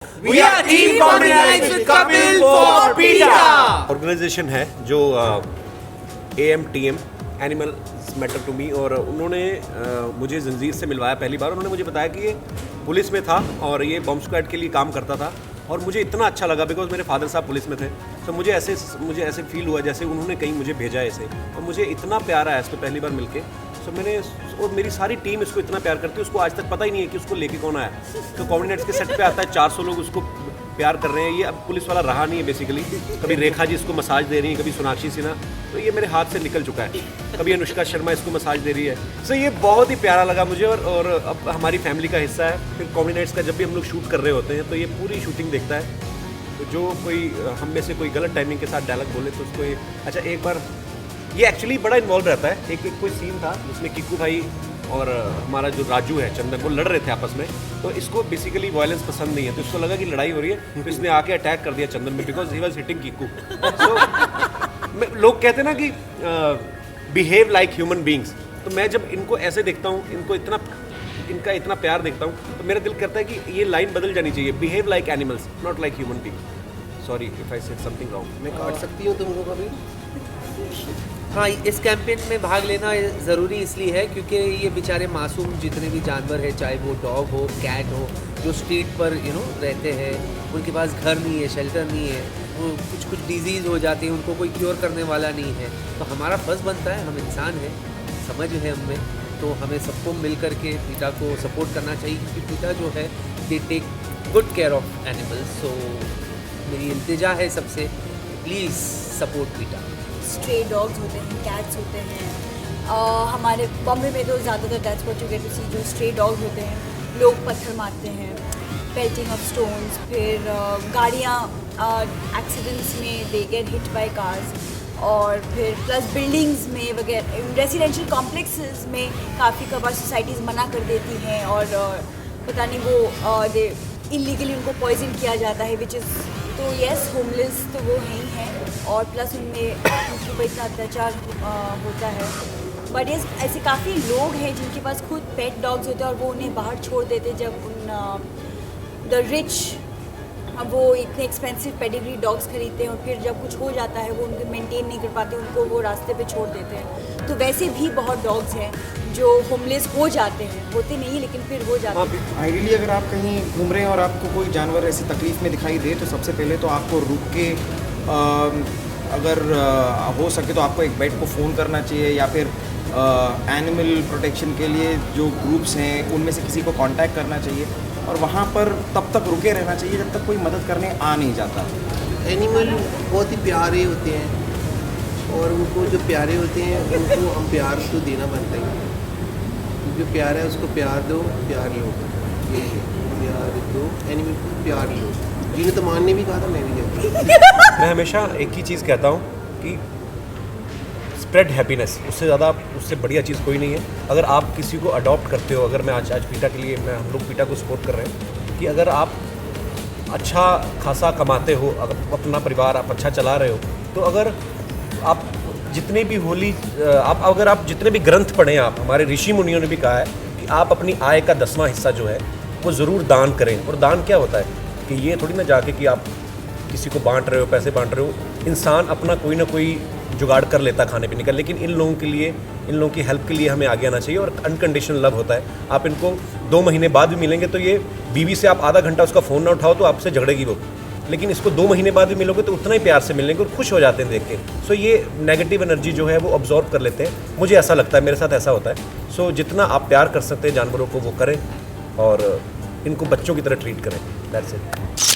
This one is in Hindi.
We are Team Communist with Kapil for PETA. Organization है जो AMTM animal matter to me, और उन्होंने मुझे जंजीर से मिलवाया पहली बार। उन्होंने मुझे बताया कि ये पुलिस में था और ये बॉम्ब स्क्वाड के लिए काम करता था, और मुझे इतना अच्छा लगा बिकॉज मेरे फादर साहब पुलिस में थे। तो मुझे ऐसे फील हुआ जैसे उन्होंने कहीं मुझे भेजा है ऐसे, और मुझे इतना प्यार आया इसको पहली बार मिलके। तो मैंने, और मेरी सारी टीम इसको इतना प्यार करती है, उसको आज तक पता ही नहीं है कि उसको लेके कौन आया। तो कॉमेडी नाइट्स के सेट पे आता है, 400 लोग उसको प्यार कर रहे हैं। ये अब पुलिस वाला रहा नहीं है बेसिकली। कभी रेखा जी इसको मसाज दे रही है, कभी सोनाक्षी सिन्हा, तो ये मेरे हाथ से निकल चुका है। कभी अनुष्का शर्मा इसको मसाज दे रही है। सो ये बहुत ही प्यारा लगा मुझे, और अब हमारी फैमिली का हिस्सा है। फिर कॉमेडी नाइट्स का जब भी हम लोग शूट कर रहे होते हैं तो ये पूरी शूटिंग देखता है। तो जो कोई हम में से कोई गलत टाइमिंग के साथ डायलॉग बोले तो उसको अच्छा, एक बार ये एक्चुअली बड़ा इन्वॉल्व रहता है। एक कोई सीन था जिसमें किक्कू भाई और हमारा जो राजू है चंदन, वो लड़ रहे थे आपस में। तो इसको बेसिकली वायलेंस पसंद नहीं है, तो इसको लगा कि लड़ाई हो रही है, तो इसने आके अटैक कर दिया चंदन में because he was hitting Kiku. तो लोग कहते हैं ना कि बिहेव लाइक ह्यूमन बींग्स, तो मैं जब इनको ऐसे देखता हूँ, इनका इतना प्यार देखता हूँ, तो मेरा दिल करता है कि ये लाइन बदल जानी चाहिए, behave like animals not like human being. Sorry if I said something wrong. मैं काट सकती हूँ तुमको कभी? हाँ, इस कैंपेन में भाग लेना ज़रूरी इसलिए है क्योंकि ये बेचारे मासूम जितने भी जानवर हैं, चाहे वो डॉग हो, कैट हो, जो स्ट्रीट पर रहते हैं, उनके पास घर नहीं है, शेल्टर नहीं है, वो कुछ डिजीज़ हो जाती है, उनको कोई क्योर करने वाला नहीं है। तो हमारा फ़र्ज़ बनता है, हम इंसान हैं, समझ है हमें, तो हमें सबको मिल कर के पीटा को सपोर्ट करना चाहिए क्योंकि पीटा जो है they take good care of animals. So मेरी इल्तिजा है सबसे, please support PETA. Stray dogs होते हैं, कैट्स होते हैं। हमारे बॉम्बे में तो ज़्यादातर that's what you get to see, जो स्ट्रे डॉग्स होते हैं, लोग पत्थर मारते हैं, पेल्टिंग ऑफ स्टोन्स, फिर गाड़ियाँ एक्सीडेंट्स में they get hit by cars, और फिर प्लस बिल्डिंग्स में वगैरह रेजिडेंशियल कॉम्प्लेक्सेस में काफ़ी कबार सोसाइटीज़ मना कर देती हैं, और पता नहीं वो इलीगली उनको पॉइजन किया जाता है विच इज़, तो येस होमलेस तो वो हैं ही हैं, और प्लस उनमें उनके ऊपर इतना अत्याचार होता है। बट येस ऐसे काफ़ी लोग हैं जिनके पास खुद पेट डॉग्स होते हैं और वो उन्हें बाहर छोड़ देते, जब उन द रिच वो इतने एक्सपेंसिव पेडिग्री डॉग्स खरीदते हैं, और फिर जब कुछ हो जाता है वो उनको मेंटेन नहीं कर पाते, उनको वो रास्ते पे छोड़ देते हैं। तो वैसे भी बहुत डॉग्स हैं जो होमलेस हो जाते हैं, होते नहीं लेकिन फिर हो जाते हैं। आइडियली अगर आप कहीं घूम रहे हैं और आपको कोई जानवर ऐसी तकलीफ़ में दिखाई दे, तो सबसे पहले तो आपको रुक के अगर हो सके तो आपको एक वेट को फ़ोन करना चाहिए, या फिर एनिमल प्रोटेक्शन के लिए जो ग्रुप्स हैं उनमें से किसी को कांटेक्ट करना चाहिए, और वहाँ पर तब तक रुके रहना चाहिए जब तक कोई मदद करने आ नहीं जाता। एनिमल बहुत ही प्यारे होते हैं, और उनको जो प्यारे होते हैं उनको हम प्यार तो देना बनता है। जो प्यार है उसको प्यार दो, प्यार लो, ये प्यार दो, एनिमल को प्यार लो। जिन्हें तो मान ने भी कहा था, मैं भी कहता। मैं हमेशा एक ही चीज़ कहता हूँ कि स्प्रेड हैप्पीनेस, उससे ज़्यादा, उससे बढ़िया चीज़ कोई नहीं है। अगर आप किसी को अडॉप्ट करते हो, अगर मैं आज पीटा के लिए हम लोग पीटा को सपोर्ट कर रहे हैं कि अगर आप अच्छा खासा कमाते हो, अगर अपना परिवार आप अच्छा चला रहे हो, तो अगर आप जितने भी अगर आप जितने भी ग्रंथ पढ़ें, आप हमारे ऋषि मुनियों ने भी कहा है कि आप अपनी आय का 10वां हिस्सा जो है वो ज़रूर दान करें। और दान क्या होता है कि ये थोड़ी ना जाके कि आप किसी को बांट रहे हो, पैसे बांट रहे हो। इंसान अपना कोई ना कोई जुगाड़ कर लेता खाने पीने का, लेकिन इन लोगों की हेल्प के लिए हमें आगे आना चाहिए। और अनकंडीशनल लव होता है। आप इनको 2 महीने बाद भी मिलेंगे तो ये बीवी से आप आधा घंटा उसका फ़ोन ना उठाओ तो आपसे झगड़ेगी वो, लेकिन इसको 2 महीने बाद भी मिलोगे तो उतना ही प्यार से मिलेंगे और खुश हो जाते हैं देख के। सो ये नेगेटिव एनर्जी जो है वो ऑब्जॉर्व कर लेते हैं, मुझे ऐसा लगता है, मेरे साथ ऐसा होता है। सो जितना आप प्यार कर सकते हैं जानवरों को वो करें, और इनको बच्चों की तरह ट्रीट करें। That's it.